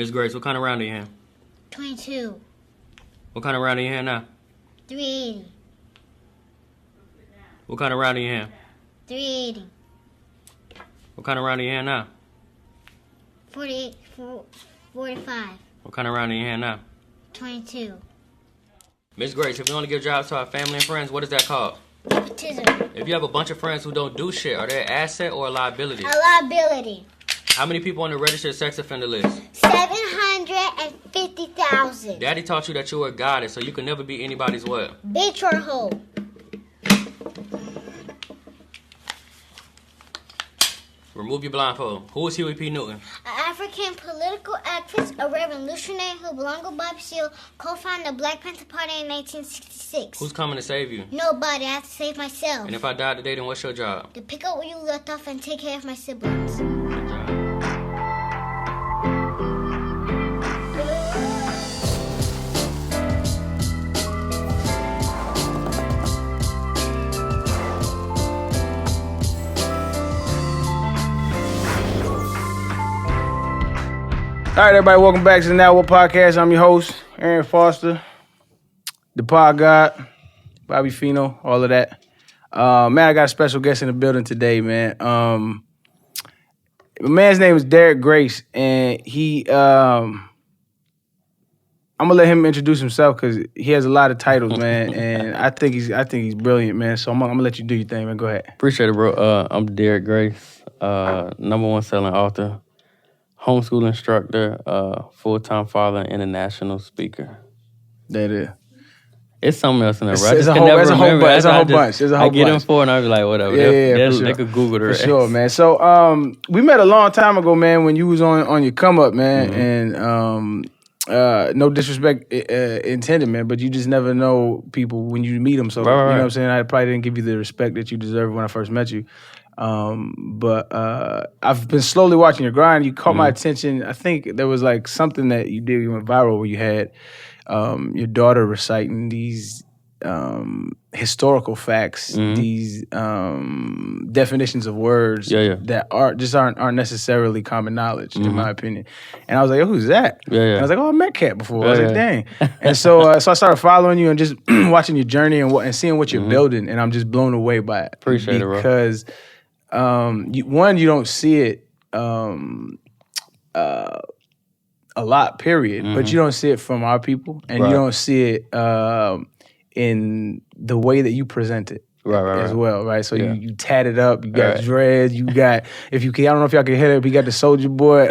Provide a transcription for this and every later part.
Miss Grace, what kind of round are you in? 22. What kind of round are you in now? 380. What kind of round are you in? 380. What kind of round are you in now? 48. 45. What kind of round are you in now? 22. Miss Grace, if we want to give jobs to our family and friends, what is that called? Nepotism. If you have a bunch of friends who don't do shit, are they an asset or a liability? A liability. How many people on the registered sex offender list? 750,000. Daddy taught you that you were a goddess, so you can never be anybody's what? Bitch or hoe. Remove your blindfold. Who is Huey P. Newton? An African political activist, a revolutionary who belonged to Bob Seale, co-founded the Black Panther Party in 1966. Who's coming to save you? Nobody. I have to save myself. And if I die today, then what's your job? To pick up where you left off and take care of my siblings. Good job. All right, everybody, welcome back to the Now What Podcast. I'm your host, Arian Foster, the Pod God, Bobby Fino, all of that. Man, I got a special guest in the building today, man. My man's name is Derrick Grace, and I'm gonna let him introduce himself because he has a lot of titles, man, and I think he's brilliant, man. So I'm gonna let you do your thing, man. Go ahead. Appreciate it, bro. I'm Derrick Grace, #1 selling author, homeschool instructor, full-time father, international speaker. That is. It's something else in there, right? It's a whole bunch. I get them for, and I be like, whatever. Yeah, they could Google the rest. For sure, man. So, we met a long time ago, man, when you was on your come up, man, and no disrespect intended, man, but you just never know people when you meet them. So, right. You know what I'm saying? I probably didn't give you the respect that you deserved when I first met you. But I've been slowly watching your grind. You caught my attention. I think there was like something that you did, you went viral, where you had your daughter reciting these historical facts, these definitions of words that aren't necessarily common knowledge, in my opinion. And I was like, "Oh, who's that?" And I was like, "Oh, I met Cat before." I was like, "Dang!" And so I started following you and just watching your journey and seeing what you're building, and I'm just blown away by it. Appreciate it, bro. Because you don't see it a lot, period. But you don't see it from our people, and you don't see it in the way that you present it as well, right? So you tat it up, you got dreads, you got, if you can, I don't know if y'all can hear it, but you got the Soulja Boy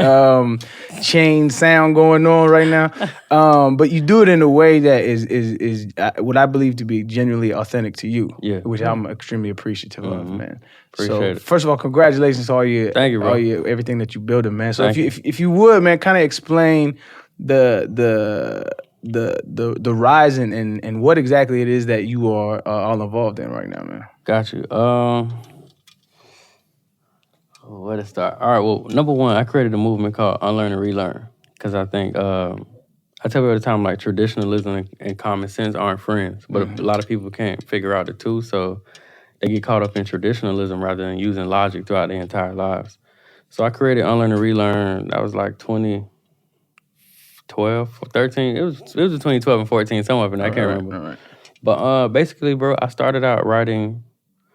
chain sound going on right now. But you do it in a way that is what I believe to be genuinely authentic to you, which I'm extremely appreciative of, man. Appreciate it. First of all, congratulations to all your, thank you, bro. Everything that you building, man. So if you would, man, kind of explain the rise and what exactly it is that you are all involved in right now, man. Got you. Where to start? All right. Well, #1, I created a movement called Unlearn and Relearn because I think I tell you all the time, like, traditionalism and common sense aren't friends, but a lot of people can't figure out the two, so they get caught up in traditionalism rather than using logic throughout their entire lives. So I created Unlearn and Relearn. That was like 2012 or 13. It was between 12 and 14, somewhere up in there. I can't remember. All right. But basically, bro, I started out writing.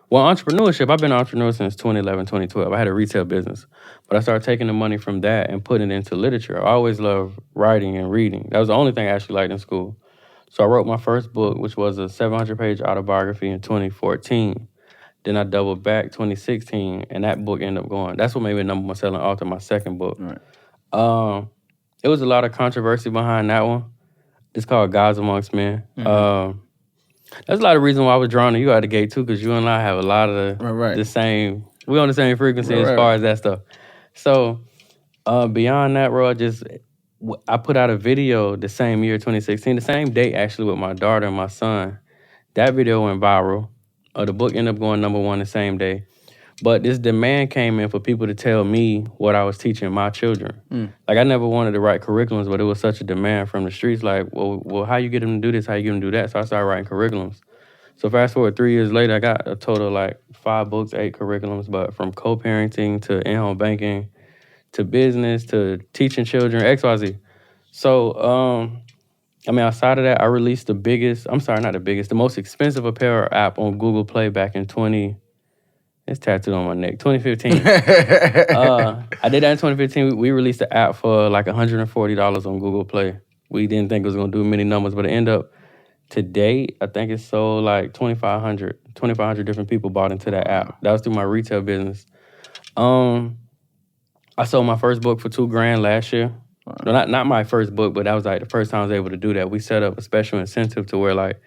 Well, entrepreneurship, I've been an entrepreneur since 2011, 2012. I had a retail business. But I started taking the money from that and putting it into literature. I always loved writing and reading. That was the only thing I actually liked in school. So I wrote my first book, which was a 700-page autobiography in 2014. Then I doubled back 2016, and that book ended up going. That's what made me #1 selling author, my second book. Right. It was a lot of controversy behind that one. It's called Gods Amongst Men. There's a lot of reasons why I was drawn to you out of the gate, too, because you and I have a lot of the same, we're on the same frequency as far as that stuff. So, beyond that, bro, I put out a video the same year, 2016, the same date, actually, with my daughter and my son. That video went viral. The book ended up going #1 the same day. But this demand came in for people to tell me what I was teaching my children. Like, I never wanted to write curriculums, but it was such a demand from the streets, like, well, how you get them to do this, how you get them to do that? So I started writing curriculums. So fast forward 3 years later, I got a total of like 5 books, 8 curriculums, but from co-parenting to in-home banking to business to teaching children, XYZ. So, outside of that, I released the most expensive apparel app on Google Play back in it's tattooed on my neck, 2015. I did that in 2015. We released the app for like $140 on Google Play. We didn't think it was going to do many numbers, but it ended up, to date, I think it sold like 2,500 different people bought into that app. That was through my retail business. I sold my first book for $2,000 last year. No, not my first book, but that was like the first time I was able to do that. We set up a special incentive to where like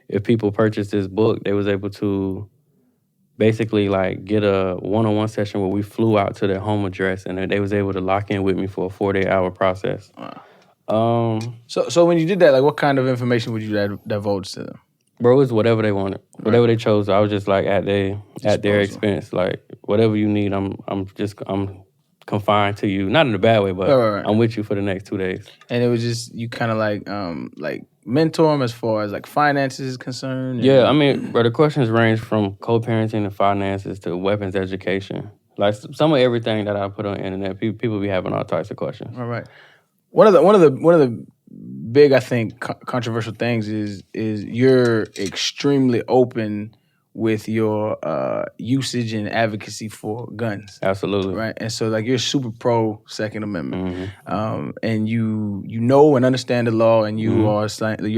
if people purchased this book, they was able to basically like get a one-on-one session where we flew out to their home address and they was able to lock in with me for a 48-hour process. So when you did that, like what kind of information would you divulge to them? Bro, it was whatever they wanted, whatever they chose. I was just like at their expense, like whatever you need. I'm confined to you, not in a bad way, but I'm with you for the next 2 days. And it was just you kind of like mentor them as far as like finances is concerned. Yeah, bro, the questions range from co-parenting to finances to weapons education, like some of everything that I put on the internet. People be having all types of questions. All right. One of the big, I think, controversial things is you're extremely open with your usage and advocacy for guns. Absolutely. Right? And so, like, you're super pro Second Amendment. And you know and understand the law, and you're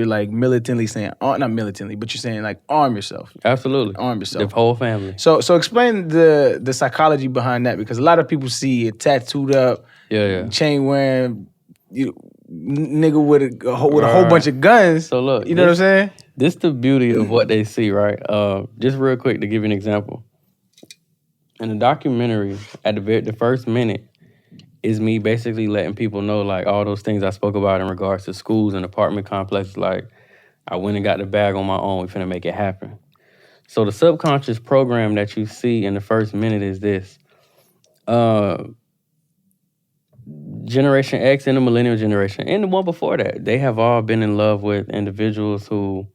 like militantly saying, not militantly, but you're saying, like, arm yourself. Absolutely. Arm yourself. The whole family. So explain the psychology behind that, because a lot of people see it tattooed up, chain wearing, nigga with a whole bunch of guns. So look, you know what I'm saying? This the beauty of what they see, right? Just real quick to give you an example. In the documentary, at the first minute, is me basically letting people know like all those things I spoke about in regards to schools and apartment complexes. Like, I went and got the bag on my own. We finna make it happen. So the subconscious program that you see in the first minute is this. Generation X and the millennial generation, and the one before that, they have all been in love with individuals who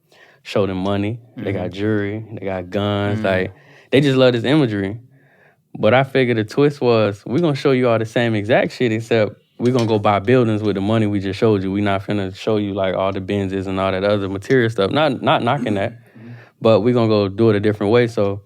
show them money. They got jewelry, they got guns. Like, they just love this imagery. But I figured the twist was, we're going to show you all the same exact shit, except we're going to go buy buildings with the money we just showed you. We're not finna show you like all the Benzes and all that other material stuff. Not knocking that, but we're going to go do it a different way. So,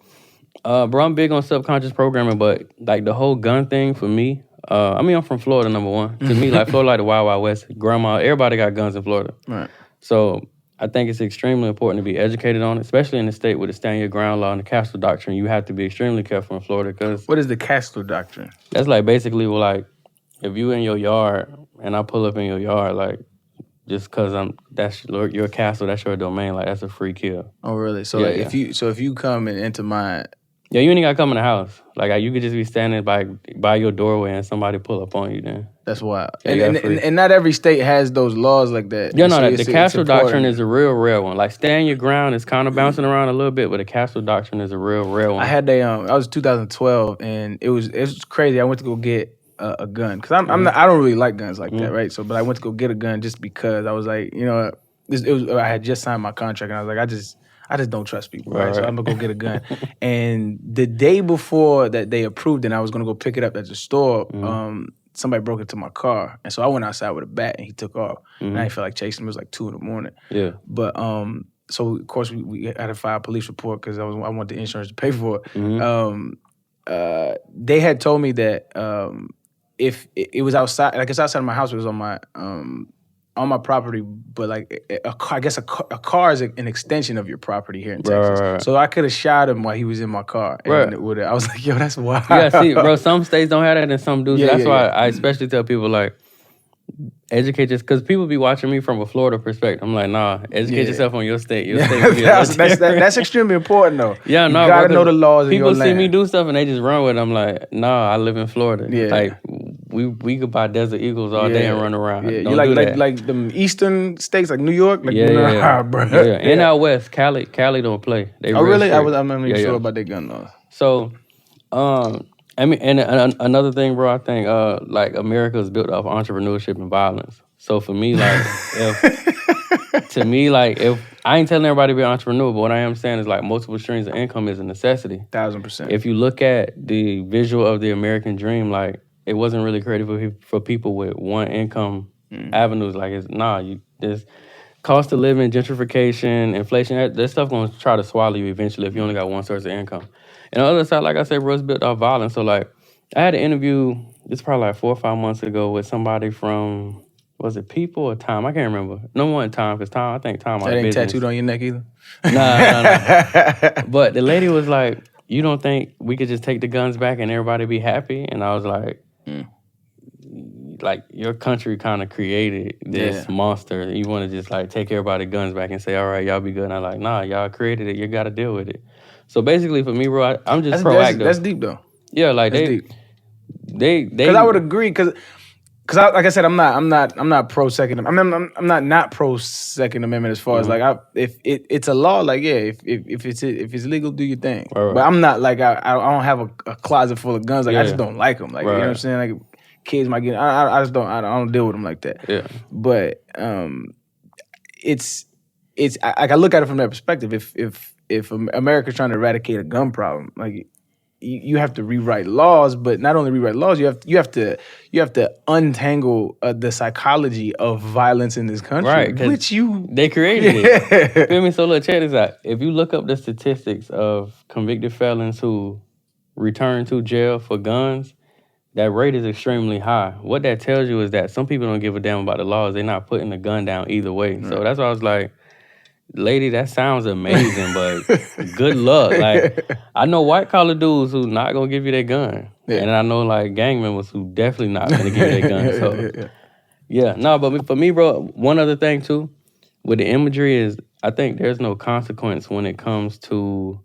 bro, I'm big on subconscious programming, but like the whole gun thing for me, I'm from Florida, number one. To me, like, Florida like the Wild Wild West. Grandma, everybody got guns in Florida. Right. So I think it's extremely important to be educated on it, especially in the state with the stand your ground law and the Castro Doctrine. You have to be extremely careful in Florida because... What is the Castro Doctrine? That's like basically like, if you in your yard and I pull up in your yard, like, just because that's your castle, that's your domain, like, that's a free kill. Oh, really? So if you come and enter mine... Yeah, you ain't got to come in the house. Like, you could just be standing by your doorway and somebody pull up on you then. That's wild. Yeah, and not every state has those laws like that. Yeah, no, the Castro Doctrine is a real rare one. Like, stand your ground is kind of bouncing around a little bit, but the Castro Doctrine is a real rare one. I was 2012, and it was crazy. I went to go get a gun. Because I don't really like guns like that, right? So, but I went to go get a gun just because I was like, I had just signed my contract, and I was like, I just don't trust people, right? So I'm gonna go get a gun. And the day before that they approved it, and I was gonna go pick it up at the store, somebody broke into my car. And so I went outside with a bat and he took off. And I didn't feel like chasing him. It was like 2 a.m. Yeah. But so of course we had to file a police report because I wanted the insurance to pay for it. They had told me that if it was outside, like it's outside of my house, it was on my property, but like I guess a car is an extension of your property here in Texas. Right. So I could have shot him while he was in my car. And I was like, yo, that's wild. Yeah, see, bro, some states don't have that and some do. That's why I especially tell people, like, educate yourself, because people be watching me from a Florida perspective. I'm like, nah, educate yourself on your state. Your state that's extremely important, though. Yeah, no, you gotta know the laws. People of your see land. me do stuff and they just run with it. I'm like, nah, I live in Florida. Yeah. Like, we could buy Desert Eagles all day and run around. Yeah, don't you do that. like them eastern states, like New York. Like, bro. Yeah. And out west, Cali don't play. They really? I'm not even sure about their gun laws. So, and another thing, bro, I think like America is built off entrepreneurship and violence. So for me, like, if I ain't telling everybody to be an entrepreneur, but what I am saying is like multiple streams of income is a necessity. 1000%. If you look at the visual of the American dream, like, it wasn't really created for people with one income avenues. Like there's cost of living, gentrification, inflation. That stuff gonna try to swallow you eventually if you only got one source of income. And on the other side, like I said, bro, it's built off violence. So like, I had an interview. It's probably like 4 or 5 months ago with somebody from, was it People or Time? I can't remember. No one Time, because Time, I think Time. That ain't tattooed on your neck either. Nah. But the lady was like, "You don't think we could just take the guns back and everybody be happy?" And I was like, like your country kind of created this monster. You want to just like take everybody's guns back and say, "All right, y'all be good." And I'm like, "Nah, y'all created it. You got to deal with it." So basically, for me, bro, I'm just proactive. That's deep though. Yeah, like they. Because I would agree. Because like I said, I'm not pro Second Amendment. I'm not pro Second Amendment as far as like if it's a law, like if it's legal, do your thing. Right. But I'm not like I don't have a closet full of guns. Like I just don't like them. Like you know what I'm saying. Like kids might get. I just don't. I don't deal with them like that. Yeah. But it's I look at it from that perspective. If America's trying to eradicate a gun problem, like. You have to rewrite laws, but not only rewrite laws, you have to untangle the psychology of violence in this country, right? Which they created it. Feel me? So look, check this out. If you look up the statistics of convicted felons who return to jail for guns, that rate is extremely high. What that tells you is that some people don't give a damn about the laws. They're not putting the gun down either way. Right. So that's why I was like, lady, that sounds amazing, but good luck. Like, I know white collar dudes who not gonna give you their gun, and I know like gang members who definitely not gonna give you their gun. So, but for me, bro, one other thing too with the imagery is I think there's no consequence when it comes to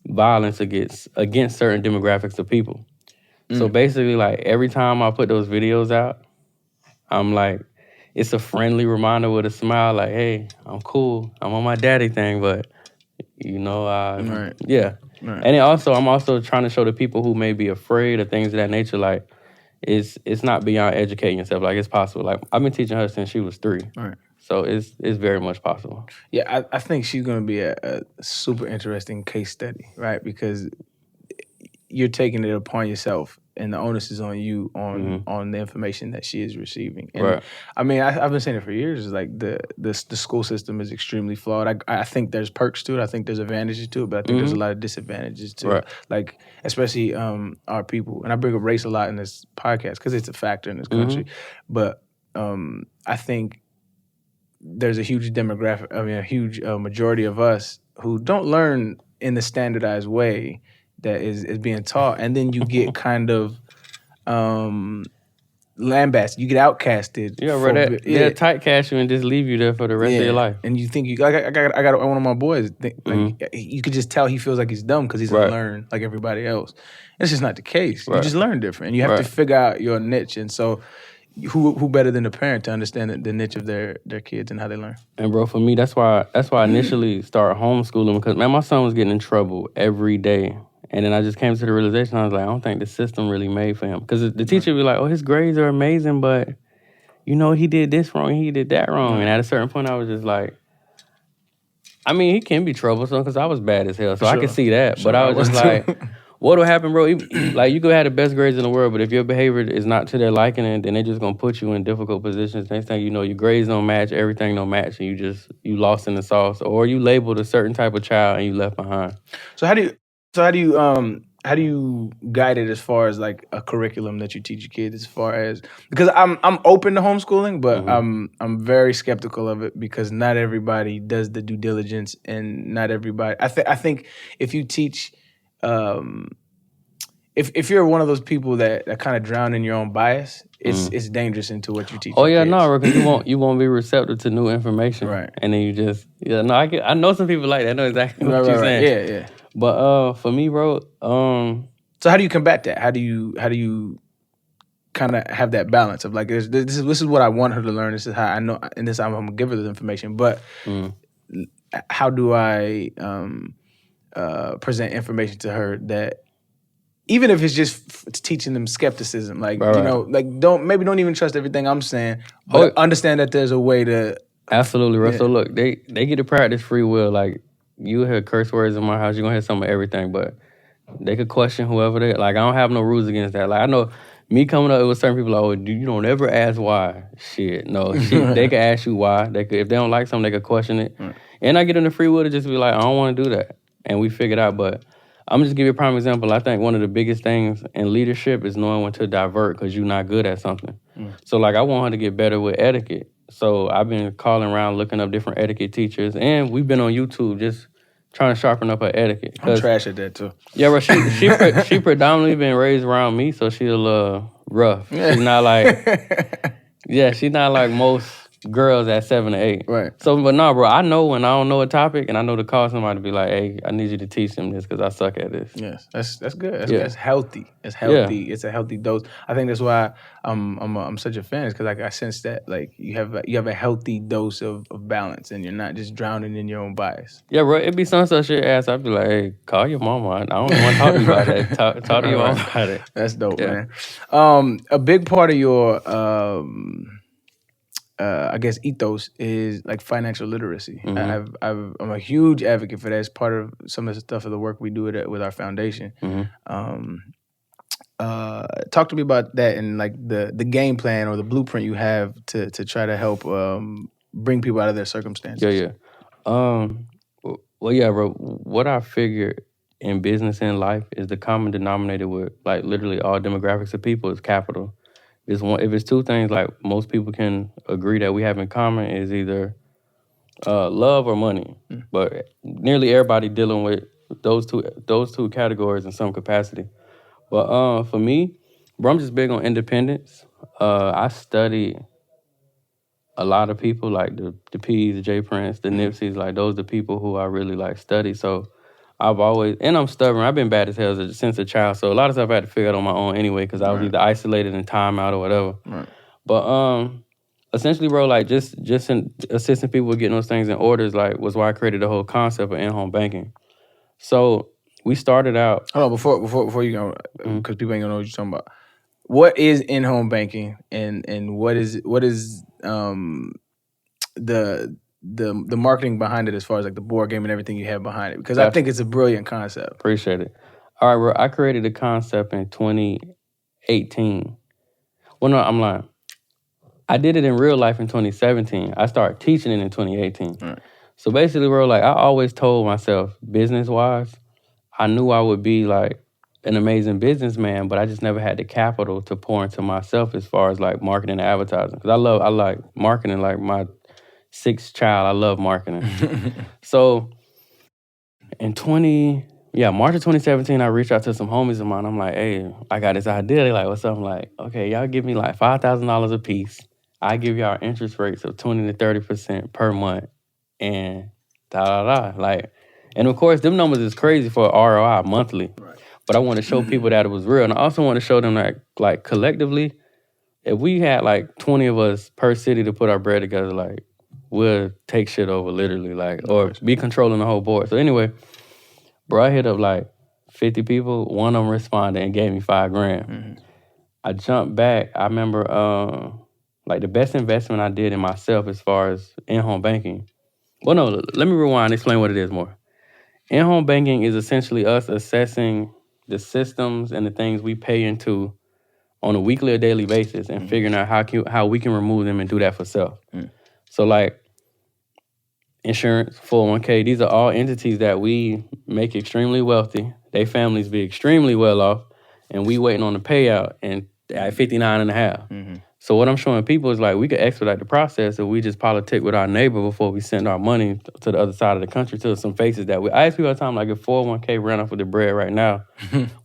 violence against certain demographics of people. So basically, like every time I put those videos out, I'm like. It's a friendly reminder with a smile, like, hey, I'm cool. I'm on my daddy thing, but, Right. Yeah. Right. And I'm also trying to show the people who may be afraid of things of that nature, like, it's not beyond educating yourself. Like, it's possible. Like, I've been teaching her since she was 3. Right. So it's very much possible. Yeah, I think she's going to be a super interesting case study, right? Because you're taking it upon yourself. And the onus is on you on the information that she is receiving. And right. I mean, I've been saying it for years. Is like the school system is extremely flawed. I think there's perks to it. I think there's advantages to it, but I think there's a lot of disadvantages to it. Like especially our people. And I bring up race a lot in this podcast because it's a factor in this country. But I think there's a huge demographic. I mean, a huge majority of us who don't learn in the standardized way. That is being taught, and then you get kind of lambasted. You get outcasted. Yeah, right. They'll typecast you and just leave you there for the rest of your life. And you think I got one of my boys. You could just tell he feels like he's dumb because he's learn like everybody else. It's just not the case. You just learn different, and you have to figure out your niche. And so, who better than the parent to understand the niche of their kids and how they learn? And bro, for me, that's why I initially started homeschooling because man, my son was getting in trouble every day. And then I just came to the realization, I was like, I don't think the system really made for him. Because the teacher would be like, oh, his grades are amazing, but, he did this wrong, he did that wrong. And at a certain point, I was just like, I mean, he can be troublesome because I was bad as hell, so I could see that. But I was just like, what'll happen, bro? Like, you could have the best grades in the world, but if your behavior is not to their liking, then they're just going to put you in difficult positions. Next thing you know, your grades don't match, everything don't match, and you lost in the sauce. Or you labeled a certain type of child and you left behind. So how do you guide it as far as like a curriculum that you teach your kids? As far as because I'm open to homeschooling, but I'm very skeptical of it because not everybody does the due diligence, and not everybody. I think if you teach, if you're one of those people that kind of drown in your own bias, it's dangerous into what you teach. Oh yeah, kids. No, because you won't be receptive to new information, right? And then you just I know some people like that. I know exactly what you're saying. Yeah. But for me, bro, so how do you combat that? How do you kind of have that balance of like this is what I want her to learn. This is how I know, and this I'm gonna give her this information. But how do I present information to her that even if it's just teaching them skepticism, like like don't even trust everything I'm saying, but understand that there's a way to. Absolutely, Russ. So look, they get to practice free will. Like you hear curse words in my house, you're gonna hear some of everything, but they could question whoever they like. I don't have no rules against that. Like I know me coming up with certain people like, oh, you don't ever ask why. Shit, no. They can ask you why. If they don't like something, they can question it. Right. And I get in the free will to just be like, I don't want to do that. And we figure it out. But I'm just give you a prime example. I think one of the biggest things in leadership is knowing when to divert because you're not good at something. So like I want her to get better with etiquette. So I've been calling around looking up different etiquette teachers. And we've been on YouTube just trying to sharpen up her etiquette. I'm trash at that too. Yeah, bro. She predominantly been raised around me, so she a little rough. She's not like, she's not like most girls at 7 or 8. Right. So, but no, bro. I know when I don't know a topic, and I know to call somebody to be like, hey, I need you to teach them this because I suck at this. Yes, that's good. That's healthy. It's healthy. Yeah. It's a healthy dose. I think that's why I'm such a fan. Is because like I sense that like you have a healthy dose of balance, and you're not just drowning in your own bias. Yeah, bro. It'd be some such shit ass. I'd be like, hey, call your mama. I don't want to talk to you about that. Talk to your mama about it. That's dope, man. A big part of your I guess ethos is like financial literacy. Mm-hmm. I'm a huge advocate for that. It's part of some of the stuff of the work we do with our foundation. Mm-hmm. Talk to me about that and like the game plan or the blueprint you have to try to help bring people out of their circumstances. Yeah. Well, yeah, bro. What I figured in business and life is the common denominator with like literally all demographics of people is capital. If it's two things like most people can agree that we have in common is either love or money. But nearly everybody dealing with those two categories in some capacity. But for me, bro, I'm just big on independence. I study a lot of people like the P's, the J Prince, the Nipseys, like those are the people who I really like study. So I've always, and I'm stubborn. I've been bad as hell since a child. So a lot of stuff I had to figure out on my own anyway because I was either isolated in timeout or whatever. Right. But essentially, bro, like just in assisting people with getting those things in orders, like was why I created the whole concept of in-home banking. So we started out. Hold on, before you go, because people ain't gonna know what you're talking about. What is in-home banking, and what is the marketing behind it as far as like the board game and everything you have behind it? Because I think it's a brilliant concept. Appreciate it. All right, bro. I created the concept in 2018. Well, no, I'm lying. I did it in real life in 2017. I started teaching it in 2018. Right. So basically, bro, like I always told myself, business-wise, I knew I would be like an amazing businessman, but I just never had the capital to pour into myself as far as like marketing and advertising. Because I like marketing like my sixth child. I love marketing. So in March of 2017, I reached out to some homies of mine. I'm like, hey, I got this idea. They like, what's up? I'm like, okay, y'all give me like $5,000 a piece. I give y'all interest rates of 20 to 30% per month. And like, and of course, them numbers is crazy for ROI monthly. Right. But I want to show people that it was real. And I also want to show them that like collectively, if we had like 20 of us per city to put our bread together, like we'll take shit over literally, like, or be controlling the whole board. So anyway, bro, I hit up like 50 people. One of them responded and gave me $5,000. Mm-hmm. I jumped back. I remember like the best investment I did in myself as far as in-home banking. Well, no, let me rewind and explain what it is more. In-home banking is essentially us assessing the systems and the things we pay into on a weekly or daily basis and figuring out how we can remove them and do that for self. So like insurance, 401k, these are all entities that we make extremely wealthy. They families be extremely well off, and we waiting on the payout and at 59 and a half. So what I'm showing people is like we could expedite the process if we just politic with our neighbor before we send our money to the other side of the country to some faces that I ask people all the time, like if 401k ran off with the bread right now,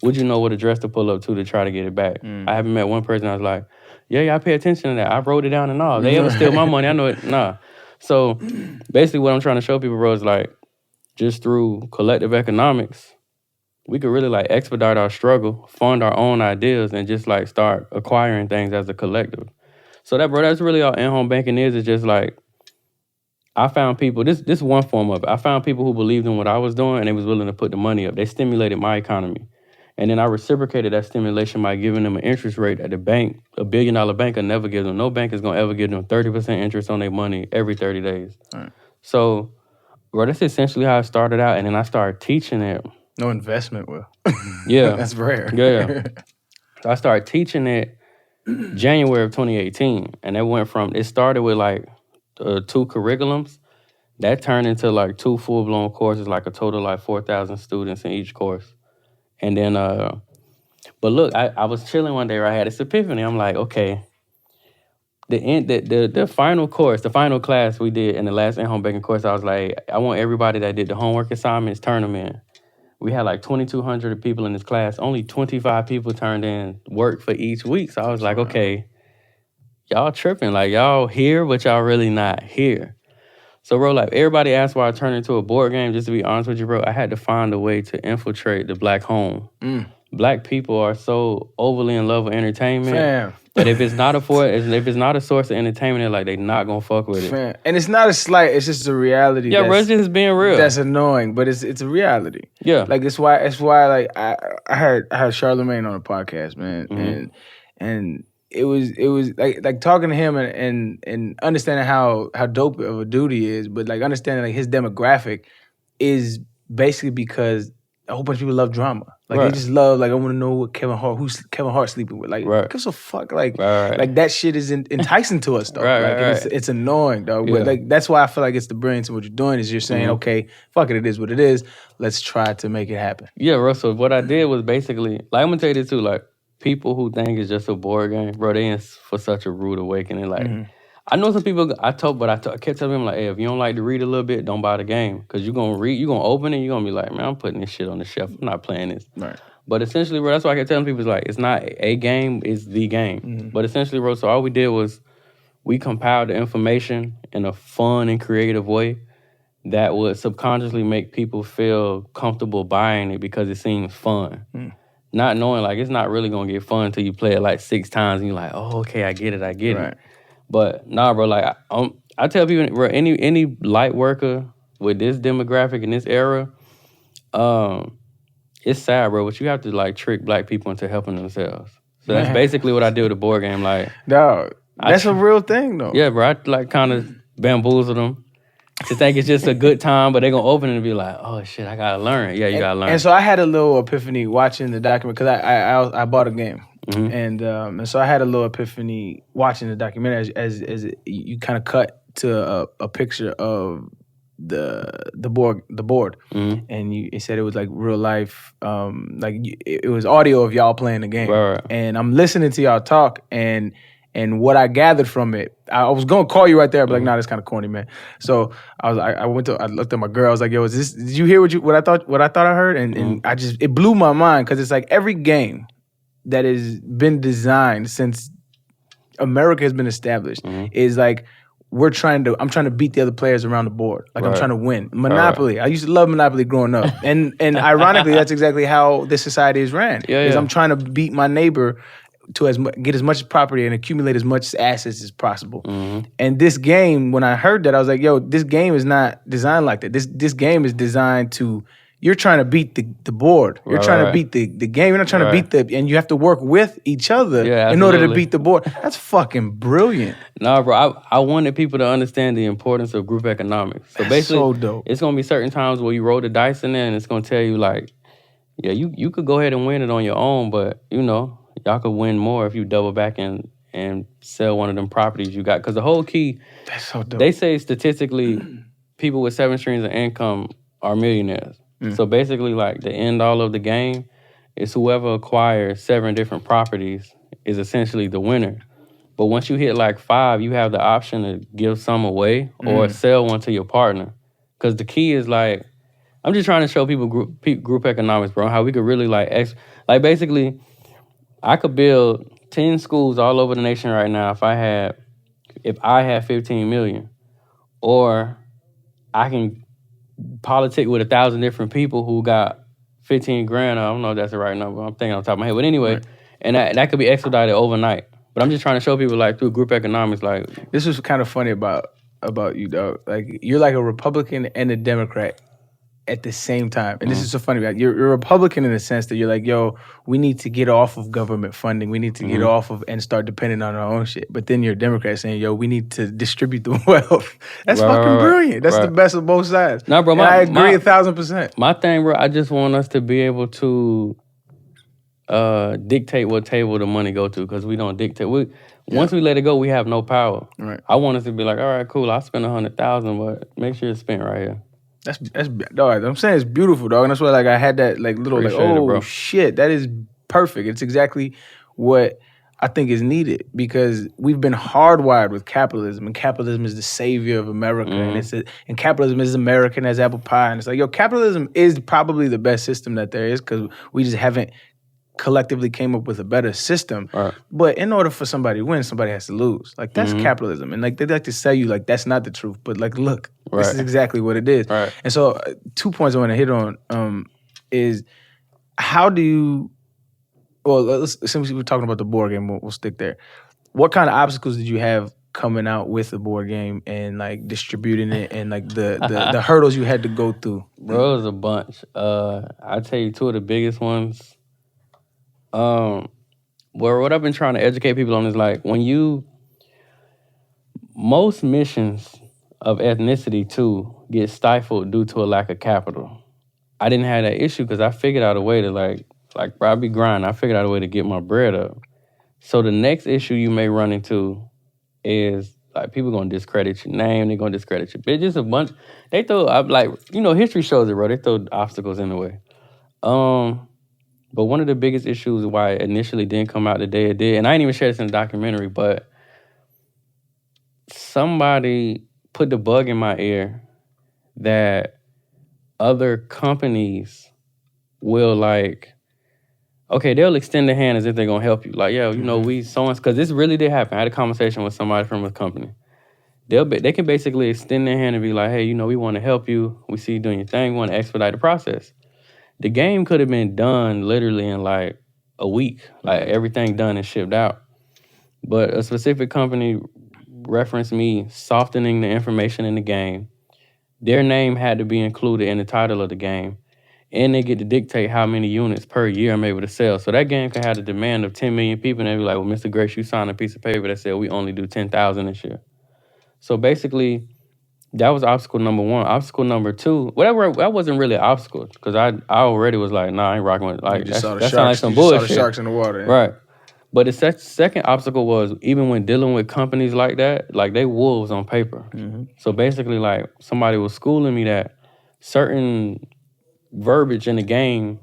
would you know what address to pull up to try to get it back? I haven't met one person I was like, yeah, I pay attention to that. I wrote it down and all. They ever steal my money, I know it. Nah. So basically what I'm trying to show people, bro, is like just through collective economics, we could really like expedite our struggle, fund our own ideas, and just like start acquiring things as a collective. So that's really all in-home banking is. It's just like I found people, this is one form of it. I found people who believed in what I was doing and they was willing to put the money up. They stimulated my economy. And then I reciprocated that stimulation by giving them an interest rate at the bank. $1 billion bank will never give them. No bank is going to ever give them 30% interest on their money every 30 days. Right. So, bro, that's essentially how I started out. And then I started teaching it. No investment will. Yeah. That's rare. Yeah. So I started teaching it January of 2018. And it started with like 2 curriculums. That turned into like 2 full-blown courses, like a total of like 4,000 students in each course. And then, but look, I was chilling one day where I had this epiphany. I'm like, okay, the final course, the final class we did in the last in-home baking course, I was like, I want everybody that did the homework assignments, turn them in. We had like 2,200 people in this class. Only 25 people turned in work for each week. So I was like, okay, y'all tripping. Like, y'all here, but y'all really not here. So, bro, like, everybody asked why I turned into a board game. Just to be honest with you, bro, I had to find a way to infiltrate the Black home. Black people are so overly in love with entertainment that if it's not a source of entertainment, they're like, they not gonna fuck with it. And it's not a slight; it's just a reality. Yeah, bro, it's just being real. That's annoying, but it's a reality. Yeah, like it's why like I heard Charlamagne on a podcast, man, and it was like talking to him and understanding how dope of a dude he is, but like understanding like his demographic is basically because a whole bunch of people love drama. Like they just love, like, I want to know what who's Kevin Hart sleeping with. Like, gives a fuck. Like, like that shit is enticing to us, though. It's annoying, though. But like that's why I feel like it's the brilliance of what you're doing is you're saying, okay, fuck it is what it is. Let's try to make it happen. Yeah, Russell. What I did was basically, like, I'm gonna tell you this too. Like, people who think it's just a board game, bro, they in for such a rude awakening. Like, I know some people. I kept telling them, like, hey, if you don't like to read a little bit, don't buy the game, because you're gonna read, you're gonna open it, you're gonna be like, man, I'm putting this shit on the shelf. I'm not playing this. Right. But essentially, bro, that's why I kept telling people, it's like, it's not a game, it's the game. But essentially, bro, so all we did was we compiled the information in a fun and creative way that would subconsciously make people feel comfortable buying it because it seems fun. Not knowing, like, it's not really gonna get fun until you play it like 6 times and you're like, oh, okay, I get it. But nah, bro, like, I tell people, bro, any light worker with this demographic in this era, it's sad, bro, but you have to, like, trick Black people into helping themselves. So that's basically what I do with the board game. Like, dog, that's a real thing, though. Yeah, bro, I, like, kind of bamboozle them to think it's just a good time, but they're going to open it and be like, oh, shit, I got to learn. Yeah, you got to learn. And so I had a little epiphany watching the document, because I bought a game. And so I had a little epiphany watching the documentary as you kind of cut to a picture of the board, and it said it was like real life, like it was audio of y'all playing the game, and I'm listening to y'all talk, and what I gathered from it, I was gonna call you right there, but like, nah, that's kind of corny, man. So I looked at my girl, I was like, yo, did you hear what I thought I heard, and it blew my mind, because it's like every game that has been designed since America has been established is like, I'm trying to beat the other players around the board. Like, I'm trying to win. Monopoly. I used to love Monopoly growing up. And ironically, that's exactly how this society is ran. I'm trying to beat my neighbor to get as much property and accumulate as much assets as possible. And this game, when I heard that, I was like, yo, this game is not designed like that. This game is designed to, you're trying to beat the board. You're trying to beat the game. You're not trying to beat and you have to work with each other in order to beat the board. That's fucking brilliant. Nah, bro, I wanted people to understand the importance of group economics. So basically, so dope. It's going to be certain times where you roll the dice in there and it's going to tell you, like, yeah, you could go ahead and win it on your own, but, you know, y'all could win more if you double back and sell one of them properties you got. Because the whole key, that's so dope. They say statistically, people with 7 streams of income are millionaires. So basically, like, the end all of the game is whoever acquires 7 different properties is essentially the winner. But once you hit like 5, you have the option to give some away or sell one to your partner. Because the key is, like, I'm just trying to show people group economics, bro, how we could really like basically, I could build 10 schools all over the nation right now if I had 15 million, or I can politic with 1,000 different people who got 15 grand. I don't know if that's the right number. I'm thinking on top of my head. But anyway, and that could be expedited overnight. But I'm just trying to show people, like, through group economics, like... This was kind of funny about you, dog. Like, you're like a Republican and a Democrat at the same time. And this is so funny. Like, you're a Republican in the sense that you're like, yo, we need to get off of government funding. We need to get off of and start depending on our own shit. But then you're a Democrat saying, yo, we need to distribute the wealth. That's fucking brilliant. That's the best of both sides. No, bro, I agree 1,000%. My thing, bro, I just want us to be able to dictate what table the money go to because we don't dictate. Once we let it go, we have no power. Right. I want us to be like, all right, cool. I'll spend $100,000, but make sure it's spent right here. That's dog. I'm saying it's beautiful, dog. And that's why like I had that like little Appreciate it, shit, that is perfect. It's exactly what I think is needed because we've been hardwired with capitalism, and capitalism is the savior of America, and capitalism is American as apple pie, and it's like capitalism is probably the best system that there is because we just haven't collectively came up with a better system. Right. But in order for somebody to win, somebody has to lose. Like that's capitalism, and like they like to sell you like that's not the truth, but like look, this is exactly what it is. Right. And so 2 points I want to hit on is how do you? Well, since we're talking about the board game, we'll stick there. What kind of obstacles did you have coming out with the board game and like distributing it and like the hurdles you had to go through? Bro, it was a bunch. I'll tell you 2 of the biggest ones. Well, what I've been trying to educate people on is like most missions of ethnicity too get stifled due to a lack of capital. I didn't have that issue because I figured out a way to like bro, I be grinding. I figured out a way to get my bread up. So the next issue you may run into is like people gonna discredit your name. They're gonna discredit your bitch. Just a bunch. They throw history shows it, bro. They throw obstacles in the way. But one of the biggest issues why it initially didn't come out the day it did, and I didn't even share this in the documentary, but somebody put the bug in my ear that other companies will they'll extend their hand as if they're going to help you. Like, because this really did happen. I had a conversation with somebody from a company. They can basically extend their hand and be like, hey, we want to help you. We see you doing your thing. We want to expedite the process. The game could have been done literally in like a week, like everything done and shipped out. But a specific company referenced me softening the information in the game. Their name had to be included in the title of the game. And they get to dictate how many units per year I'm able to sell. So that game could have the demand of 10 million people and they'd be like, well, Mr. Grace, you signed a piece of paper that said we only do 10,000 this year. So basically, that was obstacle number 1. Obstacle number 2, that wasn't really an obstacle because I already was like, nah, I ain't rocking with it. Like, that sounds like some bullshit. You saw the sharks in the water. Yeah. Right. But the second obstacle was even when dealing with companies like that, like they wolves on paper. Mm-hmm. So basically, like somebody was schooling me that certain verbiage in the game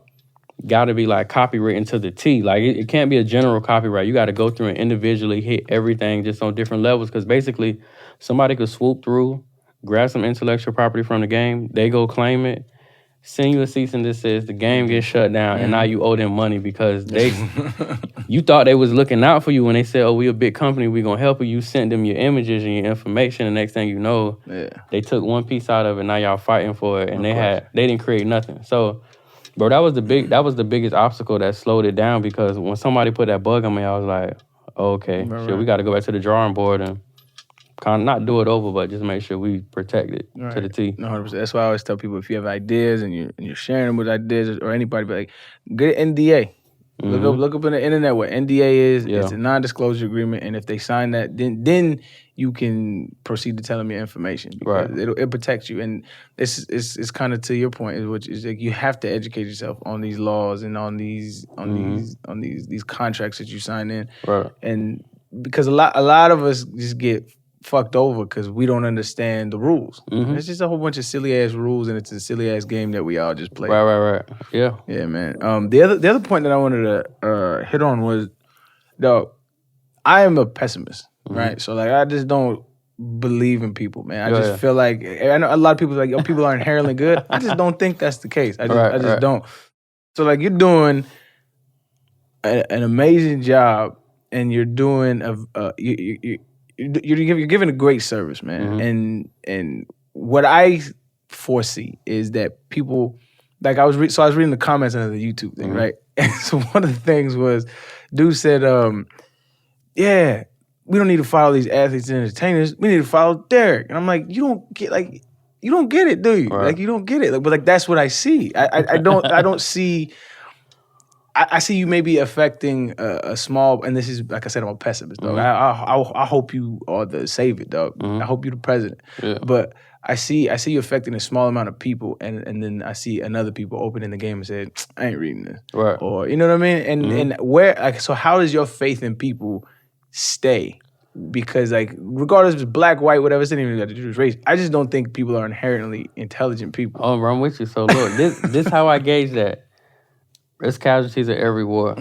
got to be like copywritten to the T. Like it can't be a general copyright. You got to go through and individually hit everything just on different levels because basically somebody could swoop through, grab some intellectual property from the game, they go claim it, send you a cease and desist, the game gets shut down, and now you owe them money because you thought they was looking out for you when they said, oh, we a big company, we gonna help you. You sent them your images and your information, the next thing you know, they took one piece out of it, now y'all fighting for it, and they didn't create nothing. So, bro, that was the biggest obstacle that slowed it down because when somebody put that bug on me, I was like, oh, okay, shit, we gotta go back to the drawing board and kind of not do it over, but just make sure we protect it to the T. 100%. That's why I always tell people if you have ideas and you're sharing them with ideas or anybody, be like, get an NDA. Look up on the internet what NDA is. Yeah. It's a non-disclosure agreement, and if they sign that, then you can proceed to tell them your information because it protects you. And it's kind of to your point, which is like you have to educate yourself on these laws and on these contracts that you sign in. Right. And because a lot of us just get fucked over because we don't understand the rules. Mm-hmm. It's just a whole bunch of silly ass rules, and it's a silly ass game that we all just play. Right. Yeah. Yeah, man. The other point that I wanted to hit on was, dog, I am a pessimist, right? So like I just don't believe in people, man. I just feel like I know a lot of people like, oh, people are inherently good. I just don't think that's the case. I just don't. So like you're doing an amazing job, and you're doing you're giving a great service, man. Mm-hmm. And what I foresee is that people, like I was reading the comments under the YouTube thing, right? And so one of the things was, dude said, we don't need to follow these athletes and entertainers. We need to follow Derrick. And I'm like, you don't get it, do you? Right. Like you don't get it. Like, but like that's what I see. I don't see. I see you maybe affecting a small, and this is, like I said, I'm a pessimist, dog. I hope you are the savior, dog. I hope you're the president. Yeah. But I see you affecting a small amount of people, and then I see another people opening the game and say, I ain't reading this. Right. Or, you know what I mean? And where, like, so how does your faith in people stay? Because, like, regardless if it's black, white, whatever, it's not even got to do with race. I just don't think people are inherently intelligent people. Oh, I'm with you. So look, this how I gauge that. There's casualties of every war.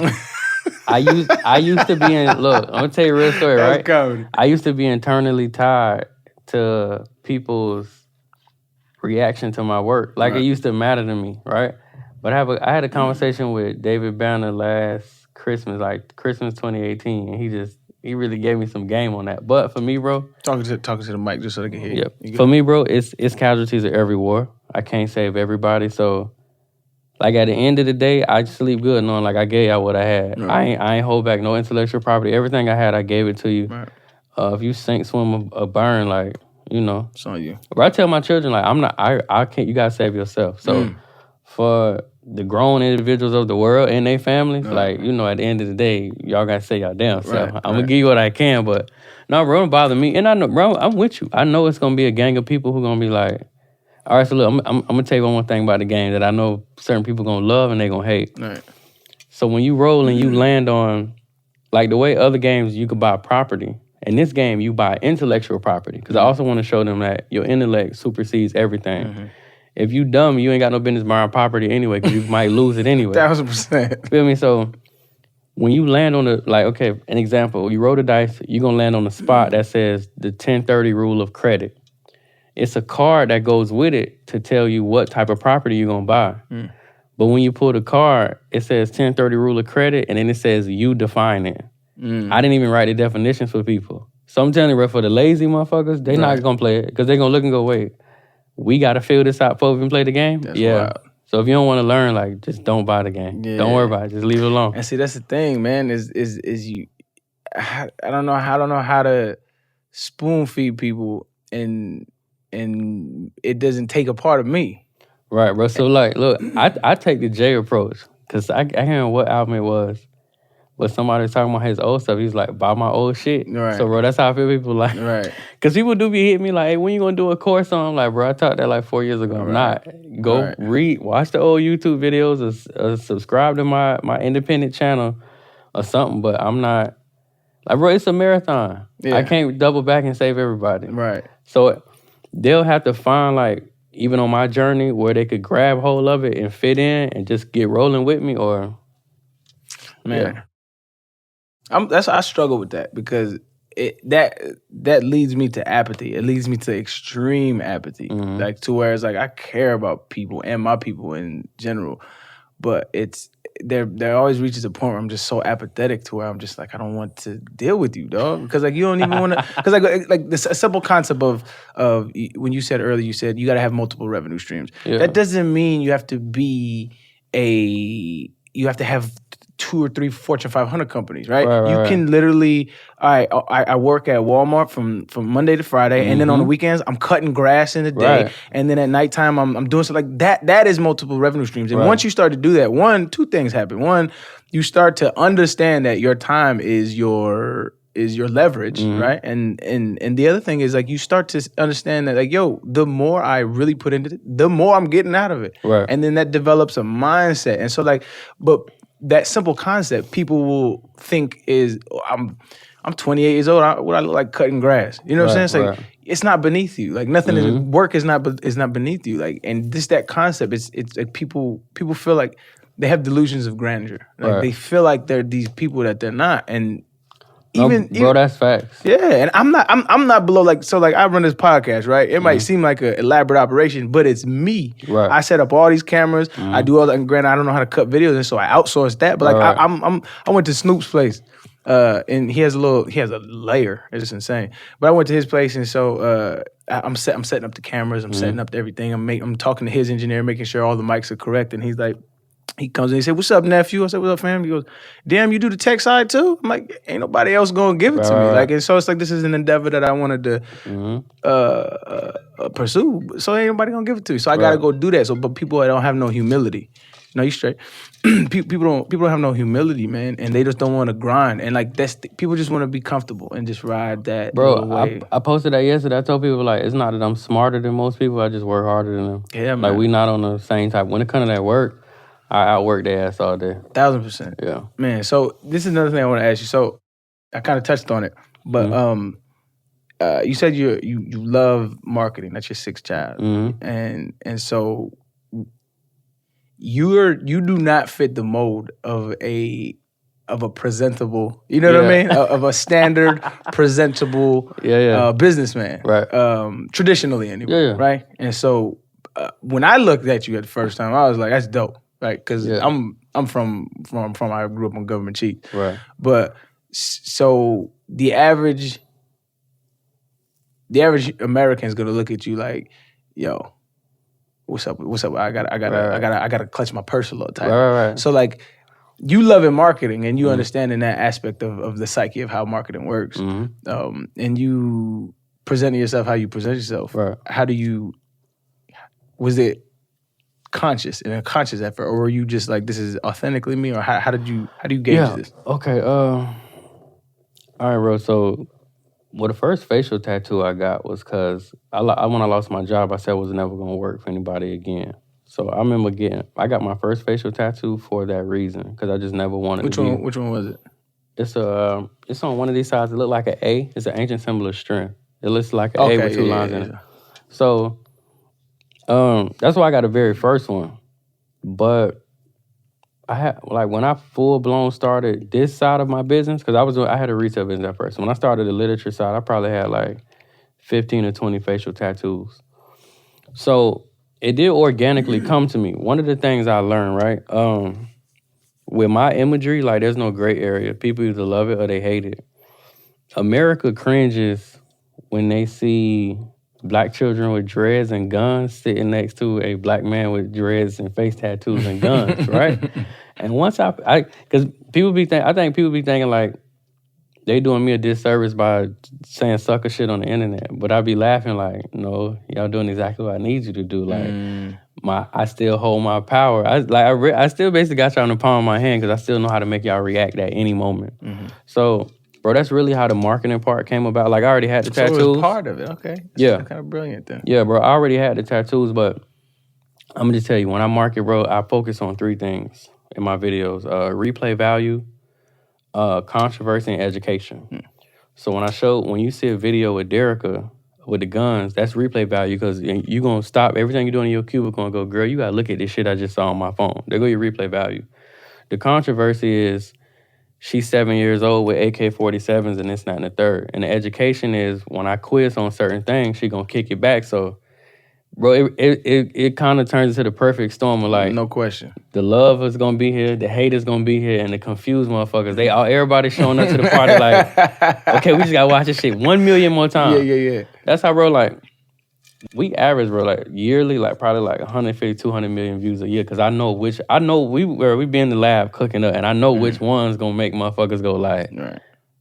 I used to be in, look, I'm gonna tell you a real story, right? Comedy. I used to be internally tied to people's reaction to my work. Like, it used to matter to me, right? But I had a conversation with David Banner last Christmas, like Christmas 2018, and he really gave me some game on that. But for me, bro, talking to the mic just so they can hear you. Yeah. For me, bro, it's casualties of every war. I can't save everybody, so like at the end of the day, I just sleep good knowing like I gave y'all what I had. Right. I ain't hold back no intellectual property. Everything I had, I gave it to you. Right. If you sink, swim, or burn, like, you know, it's on you. But I tell my children, like, I can't. You gotta save yourself. So for the grown individuals of the world and their families, like, you know, at the end of the day, y'all gotta say y'all damn self. I'm gonna give you what I can, but no, bro, don't bother me. And I know, bro, I'm with you. I know it's gonna be a gang of people who gonna be like, all right, so look, I'm gonna tell you one more thing about the game that I know certain people gonna love and they gonna hate. Right. So when you roll and you land on, like the way other games you could buy property, in this game you buy intellectual property. Because I also want to show them that your intellect supersedes everything. Mm-hmm. If you dumb, you ain't got no business buying property anyway, because you might lose it anyway. 1,000%. Feel me? So when you land on the, like, okay, an example, you roll the dice, you're gonna land on a spot that says the 1030 rule of credit. It's a card that goes with it to tell you what type of property you're going to buy. But when you pull the card, it says 1030 rule of credit, and then it says you define it. I didn't even write the definitions for people. So I'm telling you, bro, for the lazy motherfuckers, they not going to play it because they're going to look and go, wait, we got to fill this out before we can play the game? That's wild. So if you don't want to learn, like, just don't buy the game. Yeah. Don't worry about it. Just leave it alone. And see, that's the thing, man, is you, I don't know how to spoon feed people and it doesn't take a part of me. Right, bro. So, like, look, I take the J approach because I hear what album it was. But somebody was talking about his old stuff. He's like, buy my old shit. Right. So, bro, that's how I feel people like. Right. Because people do be hitting me like, hey, when you going to do a course on? I'm like, bro, I taught that like 4 years ago. I'm not. Go read, watch the old YouTube videos or subscribe to my independent channel or something. But I'm not. Like, bro, it's a marathon. Yeah. I can't double back and save everybody. Right. So they'll have to find, like, even on my journey, where they could grab hold of it and fit in and just get rolling with me, or... Man. Yeah. I struggle with that because that leads me to apathy. It leads me to extreme apathy. Mm-hmm. Like, to where it's like, I care about people and my people in general, but there always reaches a point where I'm just so apathetic to where I'm just like, I don't want to deal with you, dog. Because, like, you don't even want to... Because, like this a simple concept of when you said earlier, you said you got to have multiple revenue streams. Yeah. That doesn't mean you have to have 2 or 3 Fortune 500 companies, right? You can literally, I work at Walmart from Monday to Friday, and then on the weekends, I'm cutting grass in the day, and then at nighttime, I'm doing something like that. That is multiple revenue streams. And once you start to do that, 2 things happen. One, you start to understand that your time is your leverage, right? And the other thing is, like, you start to understand that, like, yo, the more I really put into it, the more I'm getting out of it. Right. And then that develops a mindset. And so, like, but that simple concept, people will think is, I'm 28 years old. What I look like cutting grass? You know what I'm saying? It's like, it's not beneath you. Like, nothing is, work is not beneath you. Like, and that concept, it's like people feel like they have delusions of grandeur. Like, they feel like they're these people that they're not. And even that's facts. Yeah, and I'm not below, like, so, like, I run this podcast, right? It might seem like an elaborate operation, but it's me. Right. I set up all these cameras. I do all that. And granted, I don't know how to cut videos, and so I outsource that. But, like, I went to Snoop's place, and he has a layer. It's insane. But I went to his place, and so I'm setting up the cameras. I'm setting up everything. I'm talking to his engineer, making sure all the mics are correct. And he's like, He comes in, he said, "What's up, nephew?" I said, "What's up, fam?" He goes, "Damn, you do the tech side too?" I'm like, "Ain't nobody else gonna give it to me." Like, and so it's like this is an endeavor that I wanted to pursue. So ain't nobody gonna give it to me. So I gotta go do that. So, but people don't have no humility. No, you straight. people don't have no humility, man, and they just don't want to grind. And like people just want to be comfortable and just ride that little wave. I posted that yesterday. I told people like it's not that I'm smarter than most people. I just work harder than them. Yeah, man. Like we not on the same type. When it comes to that work, I outwork their ass all day. 1,000%. Yeah, man. So this is another thing I want to ask you. So I kind of touched on it, but you said you love marketing. That's your sixth child, and so you do not fit the mold of a presentable, you know what I mean, of a standard presentable businessman, right? Traditionally, anyway, right? And so when I looked at you at the first time, I was like, "That's dope," right? Because I'm from I grew up on government cheap, right? But so the average American is gonna look at you like, "Yo, what's up? I gotta clutch my purse a little tighter." Right. So like, you love in marketing and you understand in that aspect of the psyche of how marketing works, and you presenting yourself how you present yourself. Right. Was it conscious, an unconscious effort, or were you just like, this is authentically me, or how do you gauge this? Okay. All right, bro. So, the first facial tattoo I got was because when I lost my job, I said I was never gonna work for anybody again. So I remember I got my first facial tattoo for that reason because I just never wanted. Which one was it? It's on one of these sides. It looked like an A. It's an ancient symbol of strength. It looks like an A with two lines in it. So, that's why I got the very first one. But I had when I full blown started this side of my business, because I had a retail business at first. When I started the literature side, I probably had like 15 or 20 facial tattoos. So it did organically come to me. One of the things I learned, right, with my imagery, like there's no gray area. People either love it or they hate it. America cringes when they see black children with dreads and guns sitting next to a black man with dreads and face tattoos and guns, right? And once because I think people be thinking like they doing me a disservice by saying sucker shit on the internet, but I be laughing like, no, y'all doing exactly what I need you to do. Like I still hold my power. I still basically got y'all in the palm of my hand because I still know how to make y'all react at any moment. So, bro, that's really how the marketing part came about. Like I already had the tattoos. So it was part of it, okay. That's kind of brilliant then. Yeah, bro, I already had the tattoos, but I'm gonna just tell you, when I market, bro, I focus on three things in my videos: replay value, controversy, and education. So when you see a video with Derrick with the guns, that's replay value because you're gonna stop everything you're doing in your cubicle and go, girl, you gotta look at this shit I just saw on my phone. There go your replay value. The controversy is she's 7 years old with AK-47s and this, that, and the third. And the education is when I quiz on certain things, she gonna kick it back. So, bro, it kind of turns into the perfect storm of like, no question, the love is gonna be here, the hate is gonna be here, and the confused motherfuckers. Everybody showing up to the party like, okay, we just gotta watch this shit 1 million more times. Yeah. That's how, bro, like, we average, bro, like yearly, like probably like 150, 200 million views a year. Cause I know we be in the lab cooking up, and I know which one's gonna make motherfuckers go like,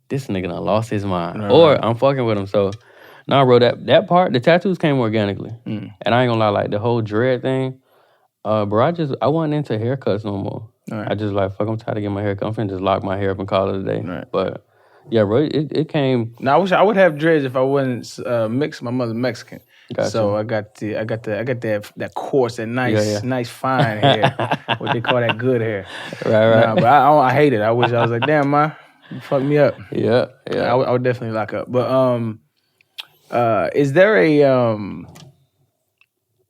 this nigga done lost his mind, or I'm fucking with him. So, nah, bro, that part, the tattoos came organically, and I ain't gonna lie, like the whole dread thing, bro, I wasn't into haircuts no more. I just like, fuck, I'm tired of getting my hair cut. I'm finna just lock my hair up and call it a day. But yeah, bro, it came. Now I would have dreads if I wasn't mixed. My mother's Mexican. Gotcha. So I got that coarse, that nice fine hair, what they call that good hair. Right. Nah, but I hate it. I wish I was like, damn, ma, you fucked me up. Yeah. I would definitely lock up. But is there a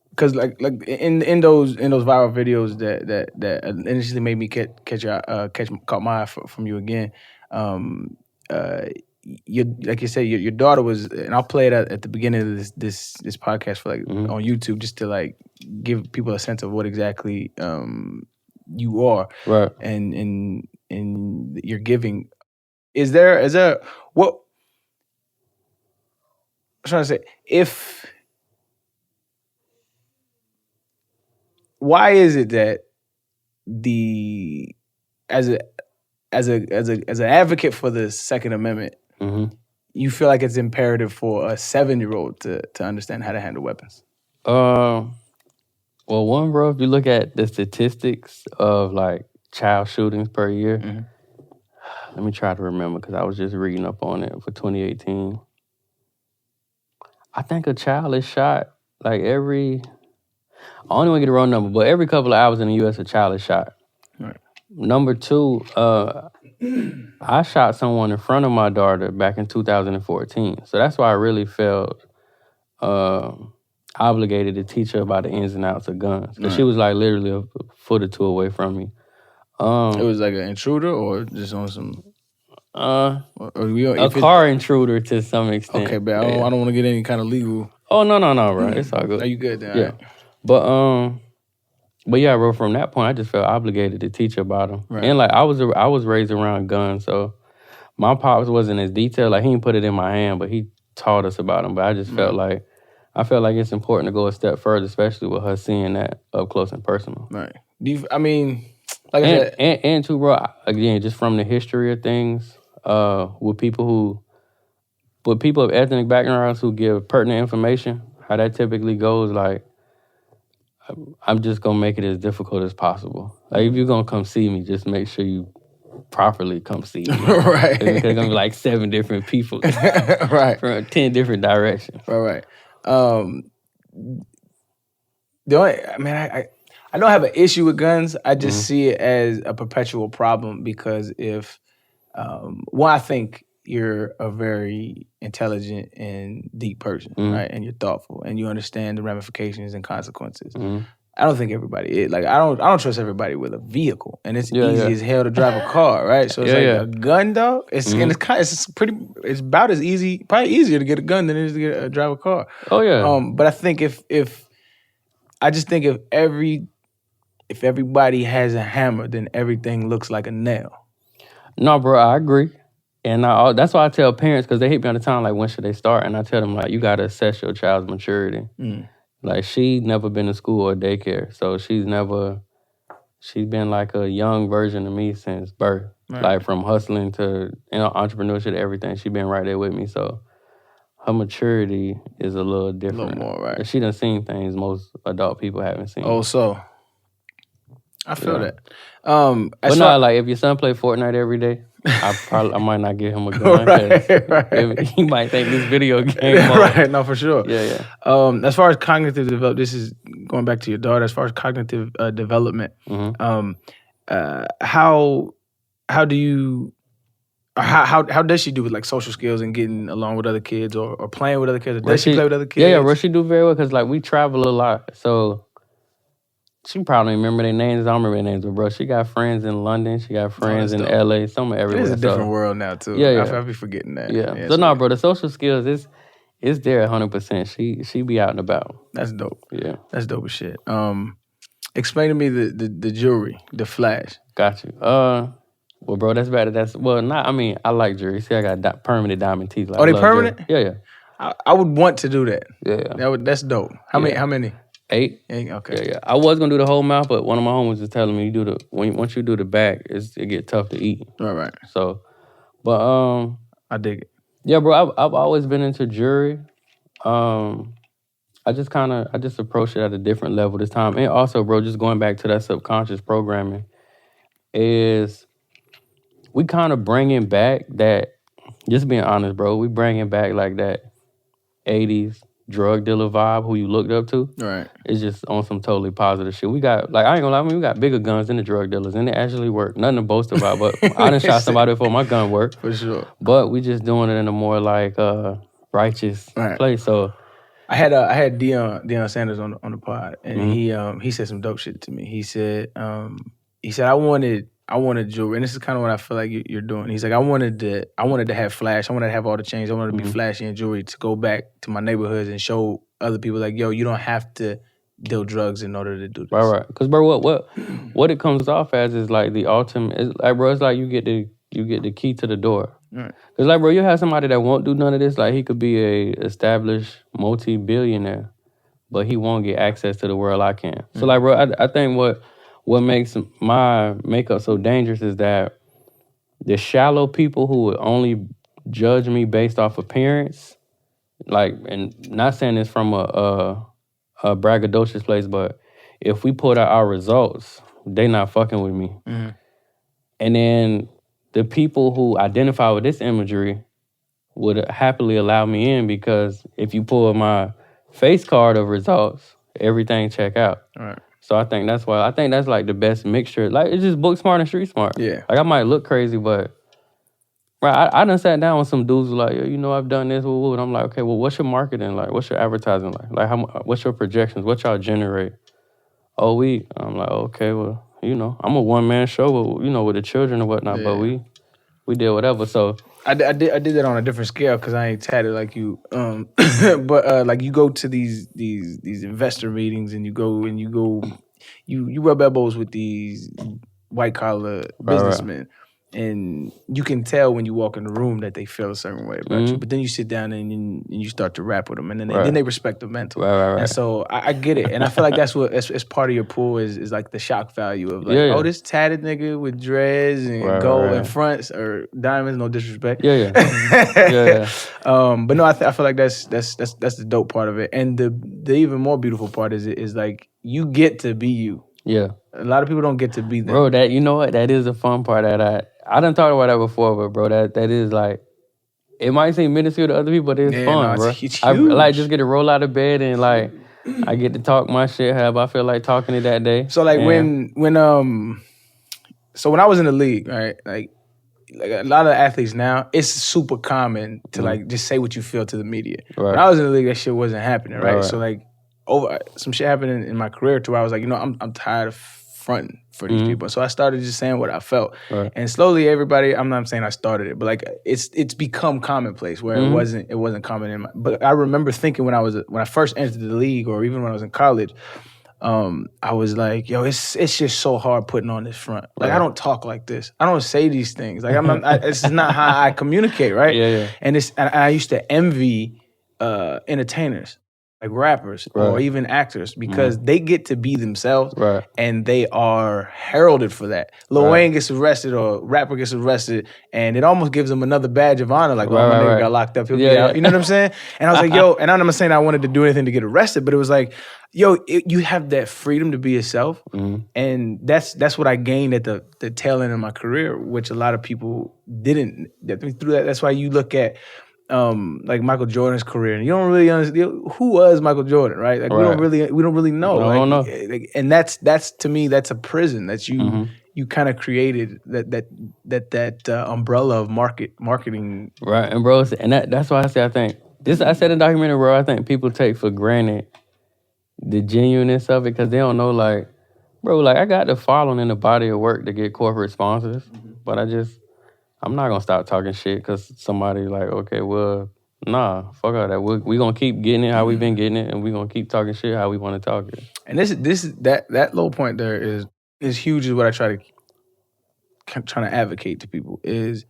because like in those viral videos that initially made me caught my eye from you again. Like you said, your daughter was, and I'll play it at the beginning of this podcast for like on YouTube just to like give people a sense of what exactly you are, right? And you're giving. Is there what I'm trying to say? Why is it that as an advocate for the Second Amendment, you feel like it's imperative for a 7-year-old to understand how to handle weapons? Well, one, bro, if you look at the statistics of like child shootings per year, let me try to remember because I was just reading up on it for 2018. I think a child is shot like every, I don't want to get the wrong number, but every couple of hours in the U.S. a child is shot. Right. Number two, I shot someone in front of my daughter back in 2014. So that's why I really felt obligated to teach her about the ins and outs of guns. Because she was like literally a foot or two away from me. It was like an intruder or just on some... a car intruder to some extent. Okay, but I don't want to get any kind of legal... Oh, no, bro. It's all good. Are you good then? Yeah. Right. But yeah, bro, from that point, I just felt obligated to teach her about them. Right. And like, I was raised around guns, so my pops wasn't as detailed. Like, he didn't put it in my hand, but he taught us about them. But I just felt like, it's important to go a step further, especially with her seeing that up close and personal. Right. And too, bro, again, just from the history of things, with people of ethnic backgrounds who give pertinent information, how that typically goes, like, I'm just going to make it as difficult as possible. Like, if you're going to come see me, just make sure you properly come see me. Right. Because there's going to be like 7 different people. Right. From 10 different directions. Right. I don't have an issue with guns. I just see it as a perpetual problem because if, I think you're a very intelligent and deep person, right? And you're thoughtful and you understand the ramifications and consequences. I don't think everybody is. Like, I don't trust everybody with a vehicle, and it's easy as hell to drive a car, right? So it's a gun, dog. It's about as easy, probably easier to get a gun than it is to drive a car. Oh yeah. But I think if everybody has a hammer, then everything looks like a nail. No, bro, I agree. And that's why I tell parents, because they hit me on the time, like, when should they start? And I tell them, like, you got to assess your child's maturity. Like, she never been to school or daycare. So she's been like a young version of me since birth. Right. Like, from hustling to, entrepreneurship to everything. She been right there with me. So her maturity is a little different. A little more, right. She done seen things most adult people haven't seen. Oh, so I feel that. But no, like, if your son play Fortnite every day, I might not give him a gun. Right. He might think this video game. Right, no, for sure. Yeah. As far as cognitive development, this is going back to your daughter. As far as cognitive development, how does she do with like social skills and getting along with other kids or playing with other kids? Does she play with other kids? Yeah, bro, she do very well because like we travel a lot, so. She probably don't remember their names. I don't remember their names, but bro, she got friends in London. She got friends in LA. Some everywhere. It's a different world now too. Yeah. I be forgetting that. Yeah. So no, bro, the social skills is there 100%. She be out and about. That's dope. Yeah. That's dope as shit. Explain to me the jewelry, the flash. Got you. Well, bro, that's better. I like jewelry. See, I got permanent diamond teeth. Like, they permanent? Jewelry. Yeah. I would want to do that. Yeah. That's dope. How many? 8. Okay. Yeah. I was gonna do the whole mouth, but one of my homies was telling me once you do the back, it get tough to eat. Right. So, but I dig it. Yeah, bro. I've always been into jewelry. I just approached it at a different level this time, and also, bro, just going back to that subconscious programming, is we kind of bringing back that. Just being honest, bro, we bringing back like that 80s. Drug dealer vibe, who you looked up to. Right. It's just on some totally positive shit. We got, like, I ain't gonna lie, we got bigger guns than the drug dealers, and they actually work. Nothing to boast about, but I done shot somebody before my gun worked. For sure. But we just doing it in a more, like, righteous place. So I had Deion Sanders on the pod, and he said some dope shit to me. He said I wanted jewelry, and this is kind of what I feel like you're doing. He's like, I wanted to have flash. I wanted to have all the chains. I wanted to be flashy in jewelry to go back to my neighborhoods and show other people like, yo, you don't have to deal drugs in order to do this. Right. Because, bro, what it comes off as is like the ultimate. It's like, bro, it's like you get the key to the door. Right. Because, like, bro, you have somebody that won't do none of this. Like, he could be a established multi-billionaire, but he won't get access to the world I can. So, like, bro, I think what makes my makeup so dangerous is that the shallow people who would only judge me based off appearance, like, and not saying this from a braggadocious place, but if we put out our results, they not fucking with me. Mm-hmm. And then the people who identify with this imagery would happily allow me in because if you pull my face card of results, everything check out. All right. So I think that's why. I think that's like the best mixture. Like, it's just book smart and street smart. Yeah. Like, I might look crazy, but right, I done sat down with some dudes who like, you know, I've done this, and I'm like, okay, well, what's your marketing like? What's your advertising like? Like, what's your projections? What y'all generate? Oh, I'm like, okay, well, you know, I'm a one-man show, with, you know, with the children and whatnot, but we did whatever. So I did that on a different scale because I ain't tatted like you. But like, you go to these investor meetings and you rub elbows with these white collar businessmen. And you can tell when you walk in the room that they feel a certain way about you. But then you sit down and you start to rap with them, and then they respect the mental. Right. And so I get it, and I feel like that's part of your pool is like the shock value of like, oh, this tatted nigga with dreads and gold and fronts or diamonds. No disrespect. Yeah. But no, I feel like that's the dope part of it, and the even more beautiful part is like you get to be you. Yeah. A lot of people don't get to be that. Bro, that, you know what? That is the fun part that I done talked about that before, but bro, that is like, it might seem minuscule to other people, but it's fun, bro. It's huge. I like just get to roll out of bed and like I get to talk my shit however I feel like talking it that day. So like when I was in the league, right? Like a lot of athletes now, it's super common to like just say what you feel to the media. Right. When I was in the league, that shit wasn't happening, right? So like some shit happened in my career to where I was like, you know, I'm tired of fronting for these people. So I started just saying what I felt. Right. And slowly everybody, I'm not saying I started it, but like it's become commonplace where it wasn't common in my, but I remember thinking when I first entered the league or even when I was in college, I was like, yo, it's just so hard putting on this front. Like, I don't talk like this. I don't say these things. Like, this is not how I communicate, right? Yeah. And I used to envy entertainers, like rappers or even actors, because they get to be themselves and they are heralded for that. Lil Wayne gets arrested or rapper gets arrested and it almost gives them another badge of honor, like, my nigga got locked up, he'll be out. You know what I'm saying? And I was like, yo, and I'm not saying I wanted to do anything to get arrested, but it was like, yo, you have that freedom to be yourself. And that's what I gained at the tail end of my career, which a lot of people didn't. Through that, that's why you look at like Michael Jordan's career, and you don't really understand who was Michael Jordan, right? Like we don't really know. I don't know. And that's to me, that's a prison that you kind of created that umbrella of marketing. Right, and bro, and that's why I say I said in the documentary, bro, I think people take for granted the genuineness of it because they don't know, like, bro, like I got the following in the body of work to get corporate sponsors, but I'm not gonna stop talking shit because somebody like, okay, well, nah, fuck all that. We gonna keep getting it how we been getting it, and we gonna keep talking shit how we want to talk it. And that low point there is huge. Is what I trying to advocate to people is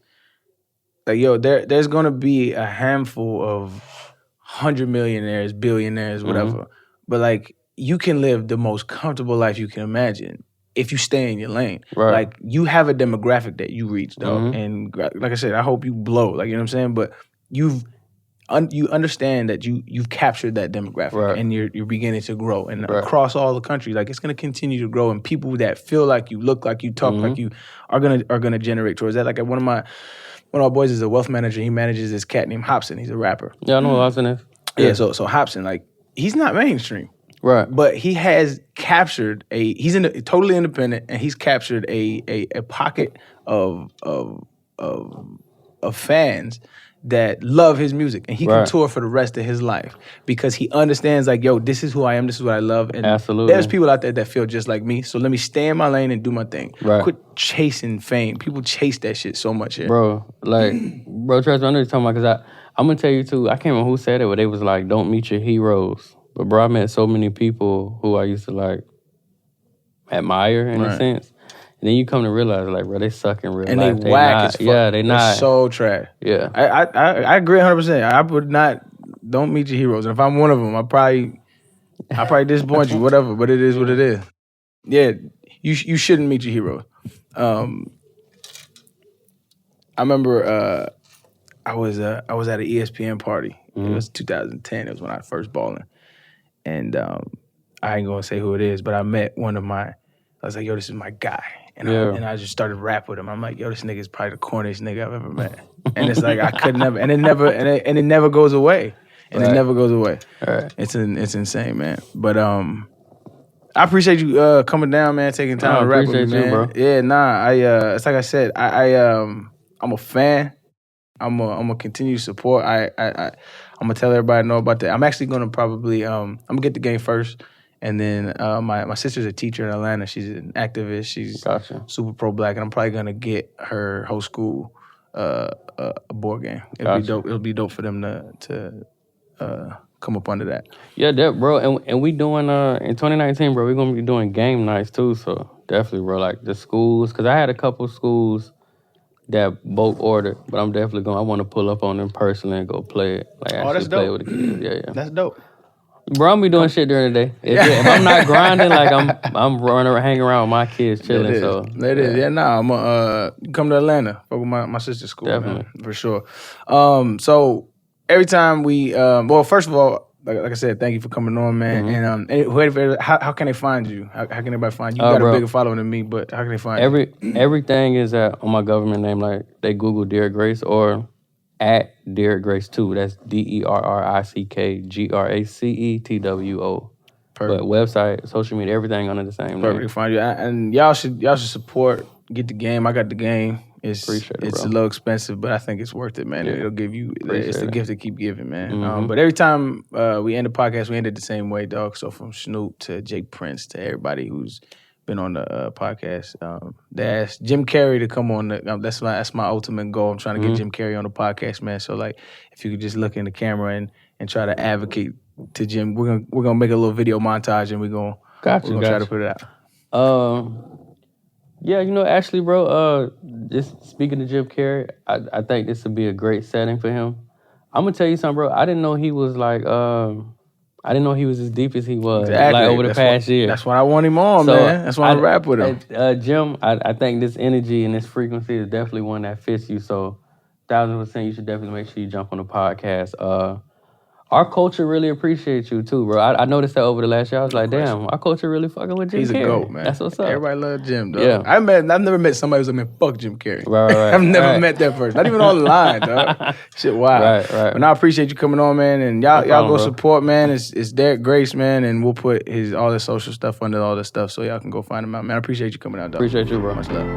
like, yo, there's gonna be a handful of 100 millionaires, billionaires, whatever, but like you can live the most comfortable life you can imagine if you stay in your lane. Right. Like, you have a demographic that you reach, though. And like I said, I hope you blow. Like, you know what I'm saying? But you understand that you've captured that demographic and you're beginning to grow. And across all the country, like, it's going to continue to grow. And people that feel like you, look like you, talk like you are gonna generate towards that. Like, one of my boys is a wealth manager. He manages this cat named Hobson. He's a rapper. Yeah, I know who Hobson is. Yeah, so Hobson, like, he's not mainstream. Right. But he has captured he's totally independent, and he's captured a pocket of fans that love his music, and he can tour for the rest of his life because he understands, like, yo, this is who I am, this is what I love, and there's people out there that feel just like me, so let me stay in my lane and do my thing. Right. Quit chasing fame. People chase that shit so much here. Bro, trust me, I know what you're talking about, because I'm going to tell you, too, I can't remember who said it, but they was like, don't meet your heroes. But bro, I met so many people who I used to like admire in a sense. And then you come to realize, like, bro, they suck in real life. And they whack as fuck. Yeah, they're not. So trash. Yeah. I agree 100%. I would not, don't meet your heroes. And if I'm one of them, I probably disappoint you, whatever. But it is what it is. Yeah. you shouldn't meet your heroes. I remember I was at an ESPN party. It was 2010. It was when I first balling, and I ain't gonna say who it is, but I met one of my. I was like, yo, this is my guy, and I just started rap with him. I'm like, yo, this nigga is probably the corniest nigga I've ever met, and it's like I could never, and it never goes away, and it never goes away. Right. It's insane, man. But I appreciate you coming down, man, taking time to rap with me, man. You, bro. Yeah, nah, it's like I said, I'm a fan. I'm gonna continue to support. I'm gonna tell everybody I know about that. I'm actually gonna probably I'm gonna get the game first, and then my sister's a teacher in Atlanta. She's an activist. She's super pro black, and I'm probably gonna get her whole school a board game. It'll be dope. It'll be dope for them to come up under that. Yeah, bro. And we doing in 2019, bro. We're gonna be doing game nights too. So definitely, bro. Like the schools, because I had a couple schools that both ordered, but I'm definitely going. I want to pull up on them personally and go play it. Like actually that's play dope. with the kids. Yeah. That's dope. Bro, I'm be doing shit during the day. If I'm not grinding, like I'm running around, hanging around with my kids, chilling. That is. Yeah, nah. I'm come to Atlanta. Fuck with my sister's school. Definitely. Man, for sure. So every time we well, first of all, like I said, thank you for coming on, man. And how can they find you? How can everybody find you? You got a bigger following than me, but how can they find you? Everything is on my government name. Like they Google Derrick Grace or at Derrick Grace II. That's DerrickGracetwo. But website, social media, everything under the same name. Perfect. Find you, and y'all should support. Get the game. I got the game. It's a little expensive, but I think it's worth it, man. Yeah. It'll give you. It's the gift that keep giving, man. But every time we end the podcast, we end it the same way, dog. So from Snoop to Jake Prince to everybody who's been on the podcast, they asked Jim Carrey to come on. That's my ultimate goal. I'm trying to get Jim Carrey on the podcast, man. So like, if you could just look in the camera and try to advocate to Jim, we're gonna make a little video montage and we're gonna try to put it out. Yeah, actually, bro, just speaking to Jim Carrey, I think this would be a great setting for him. I'm going to tell you something, bro. I didn't know he was like, I didn't know he was as deep as he was like over the past year. That's why I want him on, man. That's why I rap with him. Jim, I think this energy and this frequency is definitely one that fits you. So 1,000%, you should definitely make sure you jump on the podcast. Our culture really appreciates you too, bro. I noticed that over the last year. I was like, damn, our culture really fucking with Jim Carrey. He's a GOAT, man. That's what's up. Everybody loves Jim, dog. Yeah. I've never met somebody who's like, man, fuck Jim Carrey. Right. I've never met that person. Not even on the line, dog. Shit, wow. Right. But I appreciate you coming on, man. And y'all go support, man. It's Derrick Grace, man. And we'll put all the social stuff under all this stuff so y'all can go find him out, man. I appreciate you coming out, dog. Appreciate you, bro. Much love.